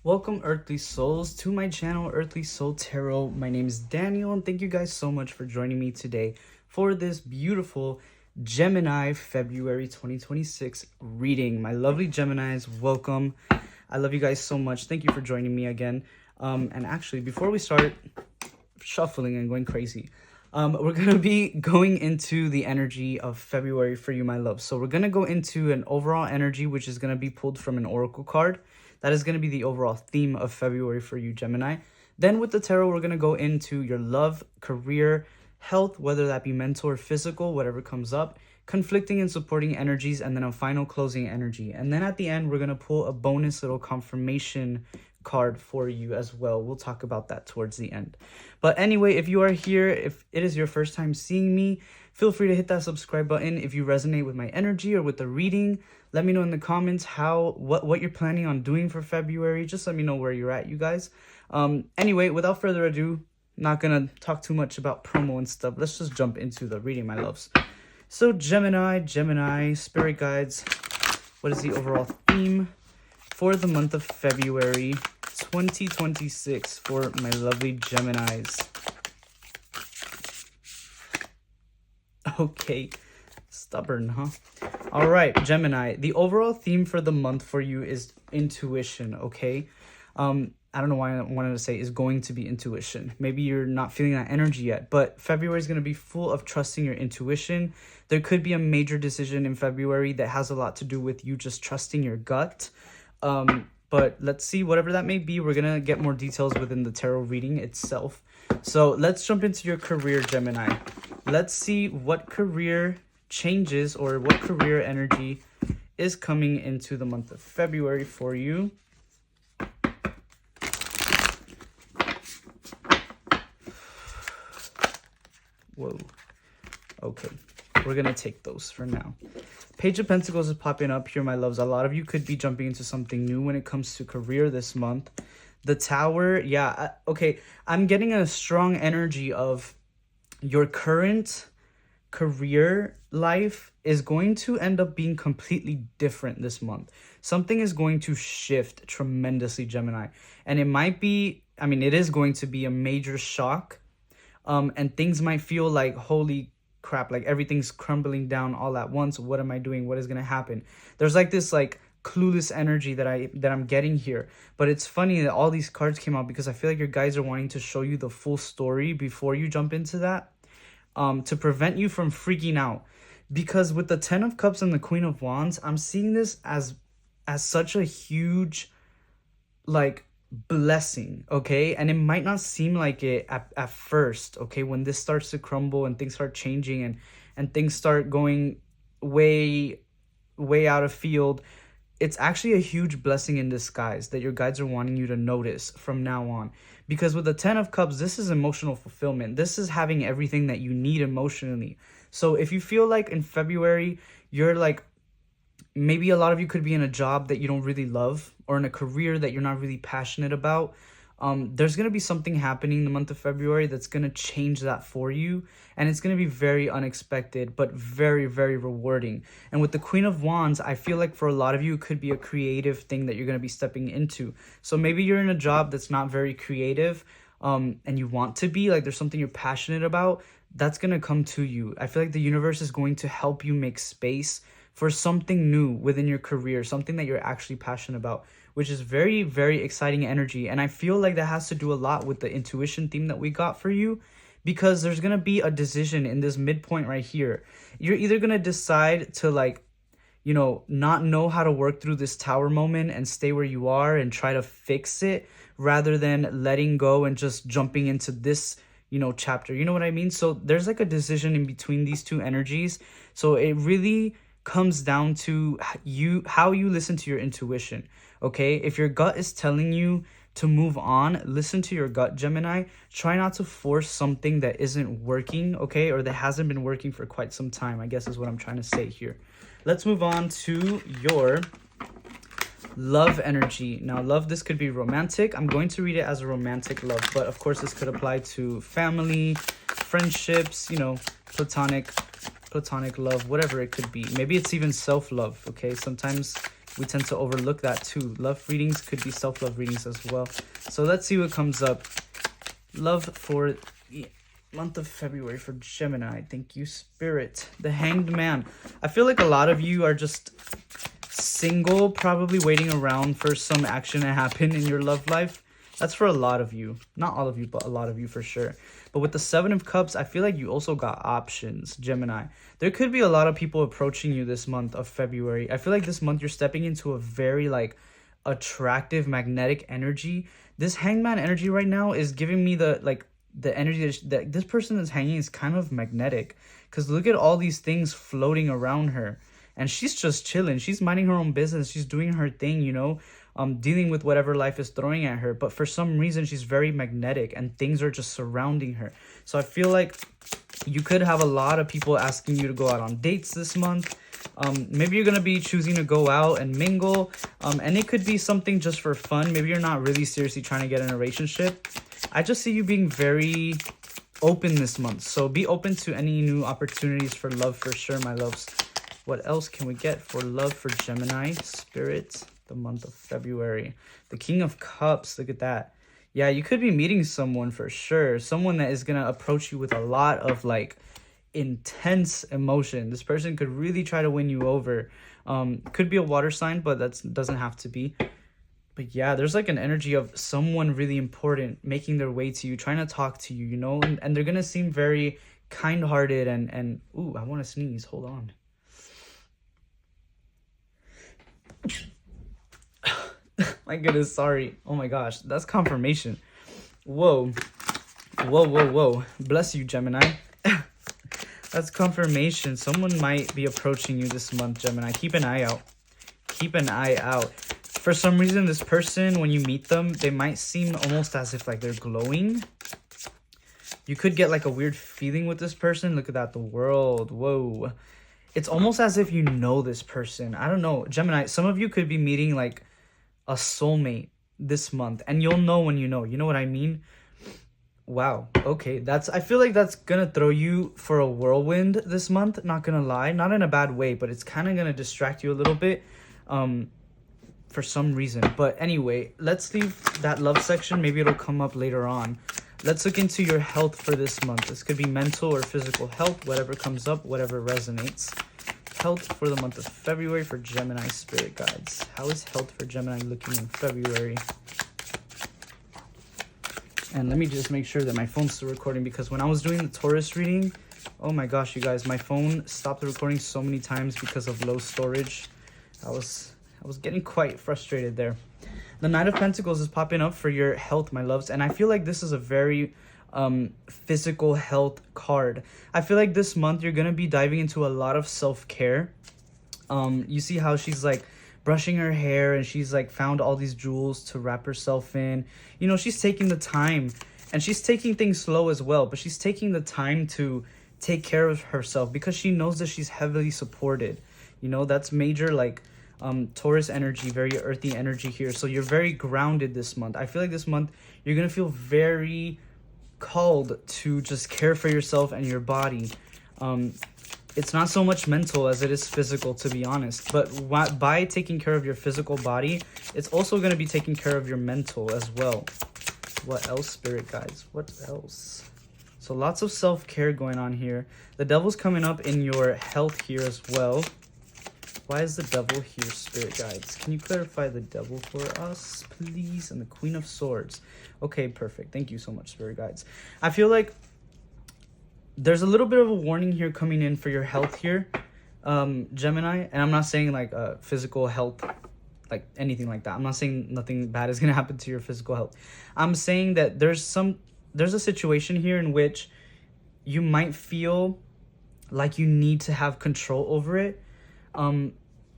Welcome, Earthly Souls, to my channel, Earthly Soul Tarot. My name is Daniel, and thank you guys so much for joining me today for this beautiful Gemini February 2026 reading. My lovely Geminis, welcome. I love you guys so much. Thank you for joining me again. And actually, before we start shuffling and going crazy, we're going to be going into the energy of February for you, my love. So we're going to go into an overall energy, which is going to be pulled from an oracle card. That is going to be the overall theme of February for you, Gemini. Then with the tarot, we're going to go into your love, career, health, whether that be mental or physical, whatever comes up, conflicting and supporting energies, and then a final closing energy. And then at the end, we're going to pull a bonus little confirmation card for you as well. We'll talk about that towards the end. But anyway, if you are here, if it is your first time seeing me, feel free to hit that subscribe button. If you resonate with my energy or with the reading, let me know in the comments what you're planning on doing for February. Just let me know where you're at, you guys. Anyway, without further ado, not gonna talk too much about promo and stuff. Let's just jump into the reading, my loves. So Gemini, spirit guides, what is the overall theme for the month of February 2026 for my lovely Geminis? Okay, stubborn, huh? All right, Gemini, the overall theme for the month for you is intuition, okay? I don't know why I wanted to say is going to be intuition. Maybe you're not feeling that energy yet, but February is going to be full of trusting your intuition. There could be a major decision in February that has a lot to do with you just trusting your gut. But let's see, whatever that may be, we're going to get more details within the tarot reading itself. So let's jump into your career, Gemini. Let's see what career changes or what career energy is coming into the month of February for you. Whoa. Okay. We're going to take those for now. Page of Pentacles is popping up here, my loves. A lot of you could be jumping into something new when it comes to career this month. The Tower, yeah. Okay. I'm getting a strong energy of your current career life is going to end up being completely different this month. Something is going to shift tremendously, Gemini. And it might be, it is going to be a major shock. And things might feel like, holy crap, like everything's crumbling down all at once. What am I doing? What is going to happen? There's like this like clueless energy that I'm getting here. But it's funny that all these cards came out because I feel like your guides are wanting to show you the full story before you jump into that. To prevent you from freaking out. Because with the 10 of Cups and the Queen of Wands, I'm seeing this as such a huge like blessing, okay? And it might not seem like it at first, okay? When this starts to crumble and things start changing and things start going way out of field, it's actually a huge blessing in disguise that your guides are wanting you to notice from now on. Because with the 10 of Cups, this is emotional fulfillment. This is having everything that you need emotionally. So if you feel like in February, you're like, maybe a lot of you could be in a job that you don't really love or in a career that you're not really passionate about. There's going to be something happening in the month of February that's going to change that for you. And it's going to be very unexpected, but very, very rewarding. And with the Queen of Wands, I feel like for a lot of you, it could be a creative thing that you're going to be stepping into. So maybe you're in a job that's not very creative and you want to be, like there's something you're passionate about. That's going to come to you. I feel like the universe is going to help you make space for something new within your career, something that you're actually passionate about, which is very, very exciting energy. And I feel like that has to do a lot with the intuition theme that we got for you, because there's going to be a decision in this midpoint right here. You're either going to decide to not know how to work through this Tower moment and stay where you are and try to fix it rather than letting go and just jumping into this chapter. You know what I mean? So there's like a decision in between these two energies. So it really comes down to how you listen to your intuition, okay? If your gut is telling you to move on, listen to your gut, Gemini. Try not to force something that isn't working, okay? Or that hasn't been working for quite some time, I guess is what I'm trying to say here. Let's move on to your love energy. Now, love, this could be romantic. I'm going to read it as a romantic love, but of course this could apply to family, friendships, platonic love, whatever it could be. Maybe it's even self-love, okay? Sometimes We tend to overlook that too. Love readings could be self-love readings as well. So let's see what comes up. Love for the month of February for Gemini. Thank you, Spirit. The Hanged Man. I feel like a lot of you are just single, probably waiting around for some action to happen in your love life. That's for a lot of you. Not all of you, but a lot of you for sure. But with the Seven of Cups, I feel like you also got options, Gemini. There could be a lot of people approaching you this month of February. I feel like this month you're stepping into a very like attractive, magnetic energy. This hangman energy right now is giving me the energy that this person that's hanging is kind of magnetic. Because look at all these things floating around her. And she's just chilling. She's minding her own business. She's doing her thing, you know. Dealing with whatever life is throwing at her. But for some reason, she's very magnetic and things are just surrounding her. So I feel like you could have a lot of people asking you to go out on dates this month. Maybe you're going to be choosing to go out and mingle. And it could be something just for fun. Maybe you're not really seriously trying to get in a relationship. I just see you being very open this month. So be open to any new opportunities for love for sure, my loves. What else can we get for love for Gemini, Spirit? The month of February. The King of Cups. Look at that. Yeah, you could be meeting someone for sure. Someone that is going to approach you with a lot of like intense emotion. This person could really try to win you over. Could be a water sign, but that doesn't have to be. But yeah, there's like an energy of someone really important making their way to you, trying to talk to you, you know, and they're going to seem very kind-hearted and ooh, I want to sneeze. Hold on. My goodness, sorry. Oh my gosh, that's confirmation. Whoa. Bless you, Gemini. That's confirmation. Someone might be approaching you this month, Gemini. Keep an eye out. Keep an eye out. For some reason, this person, when you meet them, they might seem almost as if like they're glowing. You could get like a weird feeling with this person. Look at that, the World. Whoa. It's almost as if you know this person. I don't know. Gemini, some of you could be meeting like a soulmate this month, and you'll know when you know. You know what I mean? Wow. Okay, I feel like that's gonna throw you for a whirlwind this month, not gonna lie. Not in a bad way, but it's kind of gonna distract you a little bit for some reason. But anyway, let's leave that love section. Maybe it'll come up later on. Let's look into your health for this month. This could be mental or physical health, whatever comes up, whatever resonates. Health for the month of February for Gemini, Spirit Guides. How is health for Gemini looking in February? And let me just make sure that my phone's still recording, because when I was doing the Taurus reading, oh my gosh, you guys, my phone stopped the recording so many times because of low storage. I was getting quite frustrated there. The Knight of Pentacles is popping up for your health, my loves, and I feel like this is a very physical health card. I feel like this month you're gonna be diving into a lot of self-care. You see how she's like brushing her hair and she's like found all these jewels to wrap herself in. You know, she's taking the time, and she's taking things slow as well, but she's taking the time to take care of herself because she knows that she's heavily supported. You know, that's major like Taurus energy, very earthy energy here. So you're very grounded this month. I feel like this month you're gonna feel very called to just care for yourself and your body. It's not so much mental as it is physical, to be honest, but by taking care of your physical body, it's also going to be taking care of your mental as well. What else, Spirit Guides? What else? So lots of self-care going on here. The Devil's coming up in your health here as well. Why is the Devil here, Spirit Guides? Can you clarify the Devil for us, please? And the Queen of Swords. Okay, perfect. Thank you so much, Spirit Guides. I feel like there's a little bit of a warning here coming in for your health here, Gemini. And I'm not saying like physical health, like anything like that. I'm not saying nothing bad is going to happen to your physical health. I'm saying that there's a situation here in which you might feel like you need to have control over it.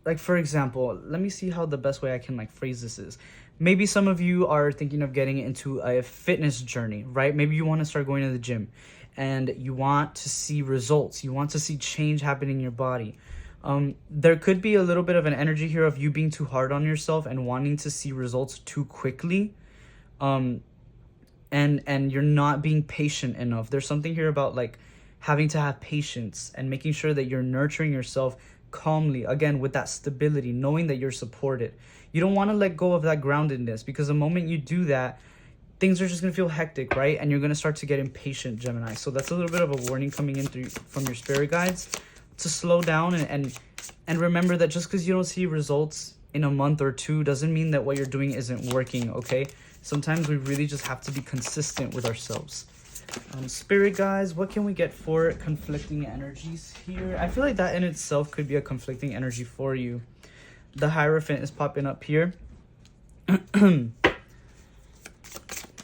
Like for example, let me see how the best way I can like phrase this is. Maybe some of you are thinking of getting into a fitness journey, right? Maybe you want to start going to the gym and you want to see results. You want to see change happen in your body. There could be a little bit of an energy here of you being too hard on yourself and wanting to see results too quickly. And you're not being patient enough. There's something here about like having to have patience and making sure that you're nurturing yourself calmly, again, with that stability, knowing that you're supported. You don't want to let go of that groundedness, because the moment you do that, things are just going to feel hectic, right? And you're going to start to get impatient, Gemini. So that's a little bit of a warning coming in from your spirit guides to slow down and remember that just because you don't see results in a month or two doesn't mean that what you're doing isn't working, okay? Sometimes we really just have to be consistent with ourselves. Spirit guides, what can we get for conflicting energies here? I feel like that in itself could be a conflicting energy for you. The Hierophant is popping up here.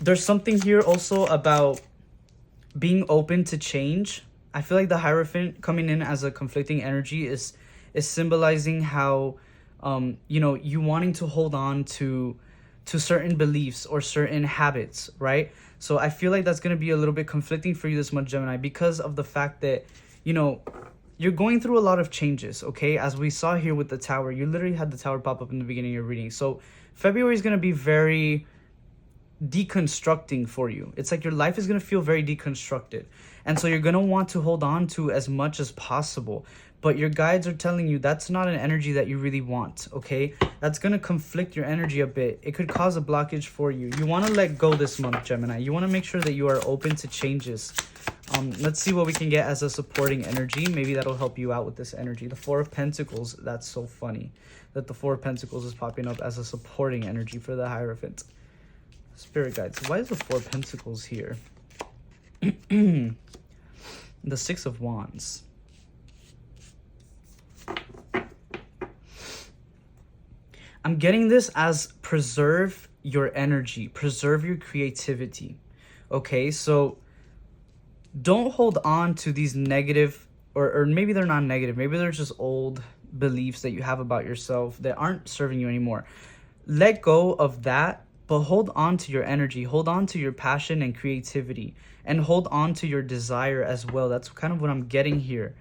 There's something here also about being open to change. I feel like the Hierophant coming in as a conflicting energy is symbolizing how you wanting to hold on to certain beliefs or certain habits, right? So I feel like that's going to be a little bit conflicting for you this month, Gemini, because of the fact that you're going through a lot of changes, okay? As we saw here with the Tower, you literally had the Tower pop up in the beginning of your reading. So February is going to be very deconstructing for you. It's like your life is going to feel very deconstructed, and so you're going to want to hold on to as much as possible, but your guides are telling you that's not an energy that you really want, okay? That's going to conflict your energy a bit. It could cause a blockage for you. You want to let go this month, Gemini. You want to make sure that you are open to changes. Let's see what we can get as a supporting energy. Maybe that'll help you out with this energy. The Four of Pentacles. That's so funny that the Four of Pentacles is popping up as a supporting energy for the Hierophant. Spirit guides, why is the Four of Pentacles here? The Six of Wands. I'm getting this as preserve your energy, preserve your creativity. Okay, so don't hold on to these negative, or maybe they're not negative, maybe they're just old beliefs that you have about yourself that aren't serving you anymore. Let go of that, but hold on to your energy, hold on to your passion and creativity, and hold on to your desire as well. That's kind of what I'm getting here.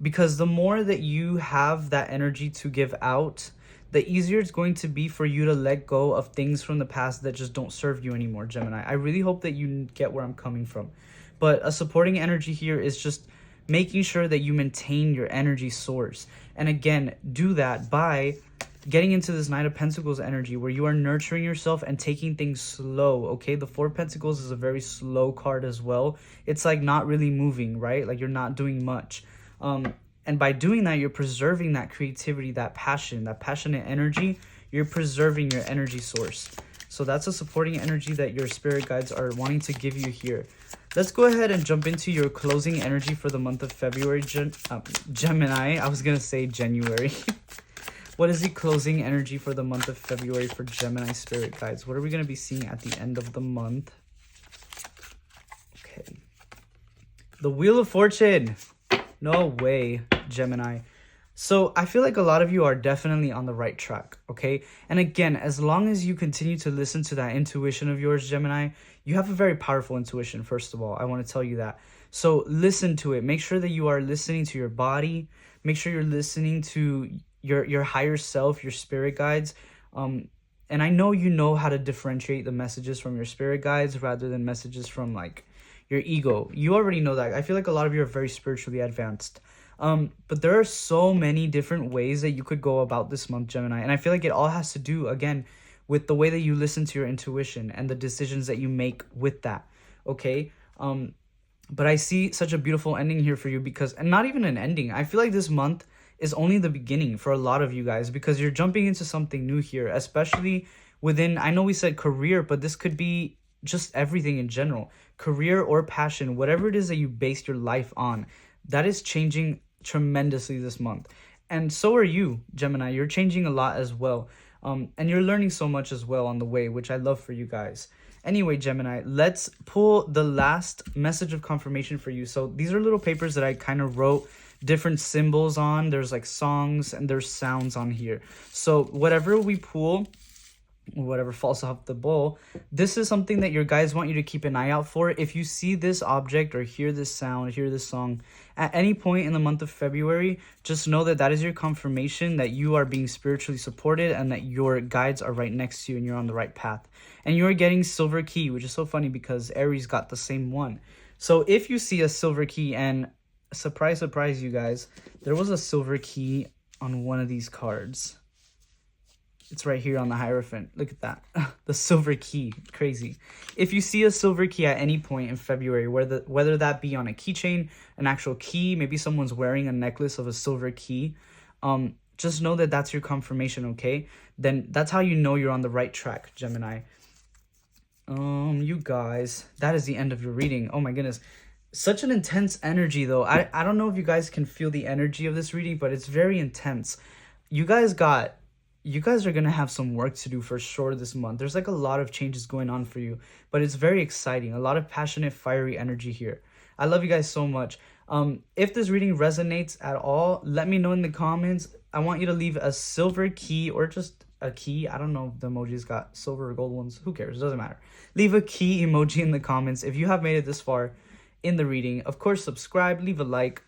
Because the more that you have that energy to give out, the easier it's going to be for you to let go of things from the past that just don't serve you anymore, Gemini. I really hope that you get where I'm coming from. But a supporting energy here is just making sure that you maintain your energy source. And again, do that by getting into this Knight of Pentacles energy where you are nurturing yourself and taking things slow, okay? The Four of Pentacles is a very slow card as well. It's like not really moving, right? Like you're not doing much. And by doing that, you're preserving that creativity, that passion, that passionate energy. You're preserving your energy source. So that's a supporting energy that your spirit guides are wanting to give you here. Let's go ahead and jump into your closing energy for the month of February, Gemini. I was going to say January. What is the closing energy for the month of February for Gemini spirit guides? What are we going to be seeing at the end of the month? Okay. The Wheel of Fortune. No way, Gemini. So I feel like a lot of you are definitely on the right track, okay? And again, as long as you continue to listen to that intuition of yours, Gemini, you have a very powerful intuition, first of all. I want to tell you that. So listen to it. Make sure that you are listening to your body. Make sure you're listening to your higher self, your spirit guides. And I know you know how to differentiate the messages from your spirit guides rather than messages from like your ego. You already know that. I feel like a lot of you are very spiritually advanced. But there are so many different ways that you could go about this month, Gemini. And I feel like it all has to do, again, with the way that you listen to your intuition and the decisions that you make with that, okay? But I see such a beautiful ending here for you because, and not even an ending. I feel like this month is only the beginning for a lot of you guys because you're jumping into something new here, especially within, I know we said career, but this could be just everything in general. Career or passion, whatever it is that you base your life on, that is changing tremendously this month. And so are you, Gemini. You're changing a lot as well. And you're learning so much as well on the way, which I love for you guys. Anyway, Gemini, let's pull the last message of confirmation for you. So these are little papers that I kind of wrote different symbols on. There's like songs and there's sounds on here. So whatever we pull, whatever falls off the bowl, this is something that your guides want you to keep an eye out for. If you see this object or hear this sound, hear this song at any point in the month of February, just know that that is your confirmation that you are being spiritually supported and that your guides are right next to you and you're on the right path. And you're getting silver key, which is so funny because Aries got the same one. So if you see a silver key, and surprise, surprise, you guys, there was a silver key on one of these cards. It's right here on the Hierophant. Look at that. The silver key. Crazy. If you see a silver key at any point in February, whether that be on a keychain, an actual key, maybe someone's wearing a necklace of a silver key, just know that that's your confirmation, okay? Then that's how you know you're on the right track, Gemini. You guys, that is the end of your reading. Oh my goodness. Such an intense energy, though. I don't know if you guys can feel the energy of this reading, but it's very intense. You guys are going to have some work to do for sure this month. There's like a lot of changes going on for you, but it's very exciting. A lot of passionate, fiery energy here. I love you guys so much. If this reading resonates at all, let me know in the comments. I want you to leave a silver key or just a key. I don't know if the emoji's got silver or gold ones. Who cares? It doesn't matter. Leave a key emoji in the comments if you have made it this far in the reading. Of course, subscribe, leave a like.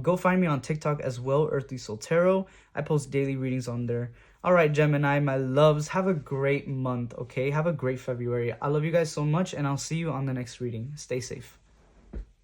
Go find me on TikTok as well, Earthly Soul Tarot. I post daily readings on there. All right, Gemini, my loves, have a great month, okay? Have a great February. I love you guys so much, and I'll see you on the next reading. Stay safe.